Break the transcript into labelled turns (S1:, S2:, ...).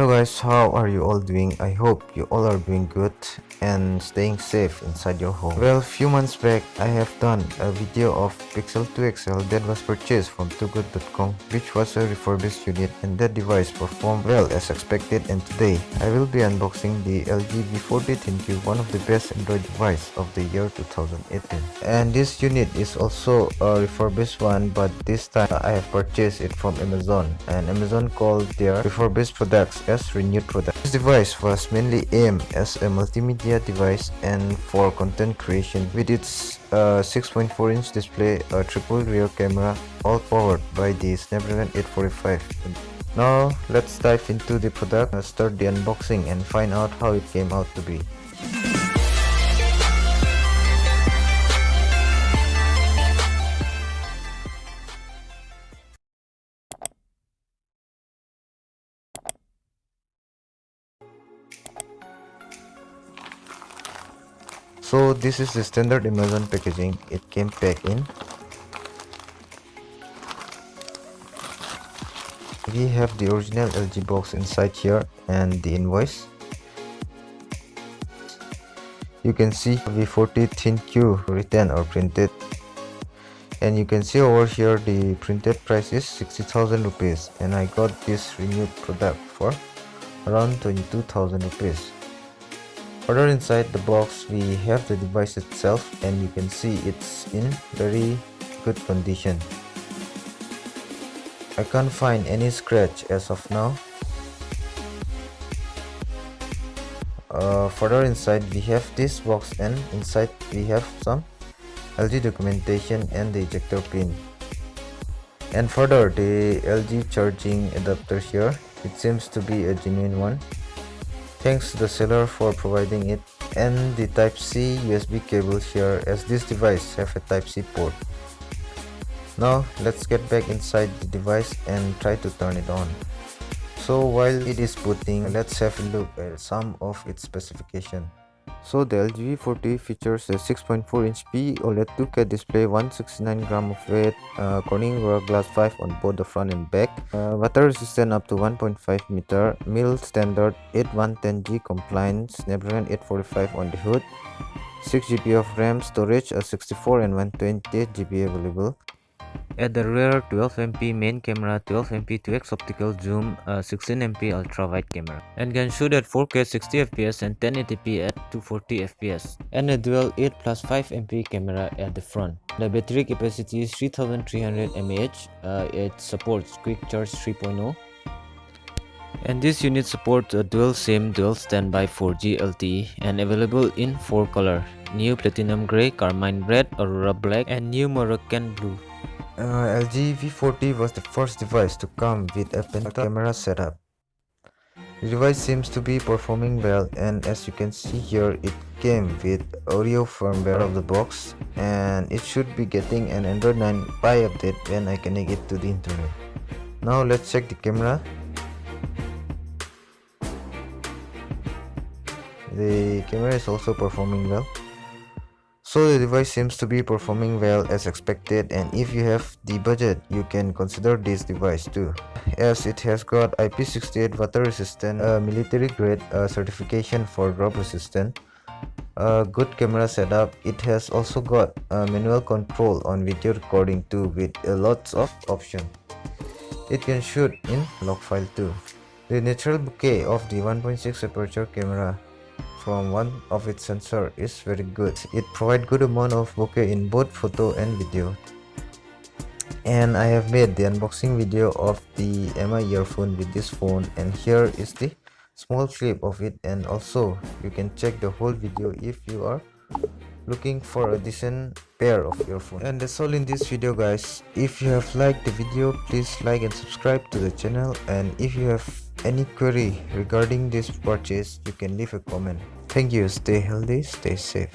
S1: Hello guys, how are you all doing? I hope you all are doing good and staying safe inside your home. Well, few months back I have done a video of Pixel 2 XL that was purchased from toogood.com, which was a refurbished unit, and that device performed well as expected. And today I will be unboxing the LG V40 ThinQ, one of the best Android device of the year 2018. And this unit is also a refurbished one, but this time I have purchased it from Amazon, and Amazon called their refurbished products as renewed products. This device was mainly aimed as a multimedia device and for content creation, with its 6.4-inch display, a triple rear camera, all powered by the Snapdragon 845. Now let's dive into the product, start the unboxing and find out how it came out to be. So this is the standard Amazon packaging it came packed in. We have the original LG box inside here and the invoice. You can see V40 ThinQ written or printed, and you can see over here the printed price is 60,000 rupees, and I got this renewed product for around 22,000 rupees. Further inside the box we have the device itself, and you can see it's in very good condition. I can't find any scratch as of now. Further inside we have this box, and inside we have some LG documentation and the ejector pin. And further, the LG charging adapter here, it seems to be a genuine one. Thanks to the seller for providing it, and the Type-C USB cable here, as this device have a Type-C port. Now let's get back inside the device and try to turn it on. So while it is booting, let's have a look at some of its specification. So the LG V40 features a 6.4-inch OLED 2K display, 169 grams of weight, Corning Gorilla Glass 5 on both the front and back, water resistant up to 1.5 meter, mil standard, 8110G compliant, Snapdragon 845 on the hood, 6 GB of RAM, storage 64 and 128 GB available. At the rear, 12MP main camera, 12MP 2x optical zoom, 16MP ultra wide camera, and can shoot at 4K 60fps and 1080p at 240 fps, and a dual 8+5MP camera at the front. The battery capacity is 3300 mAh. It supports quick charge 3.0, and this unit supports a dual SIM, dual standby 4G LTE, and available in 4 colors: new platinum gray, carmine red, aurora black, and new Moroccan blue. LG V40 was the first device to come with a camera setup. The device seems to be performing well, and as you can see here, it came with audio firmware of the box, and it should be getting an Android 9 Pie update when I connect it to the internet. Now let's check the camera. The camera is also performing well. So the device seems to be performing well as expected, and if you have the budget, you can consider this device too, as it has got IP68 water resistant, military grade certification for drop resistant, a good camera setup. It has also got manual control on video recording too, with lots of options. It can shoot in log file too. The natural bokeh of the 1.6 aperture camera from one of its sensor is very good. It provides good amount of bokeh in both photo and video. And I have made the unboxing video of the MI earphone with this phone, and here is the small clip of it, and also you can check the whole video if you are looking for a decent pair of earphones. And that's all in this video guys. If you have liked the video, please like and subscribe to the channel, and if you have any query regarding this purchase, you can leave a comment. Thank you. Stay healthy, stay safe.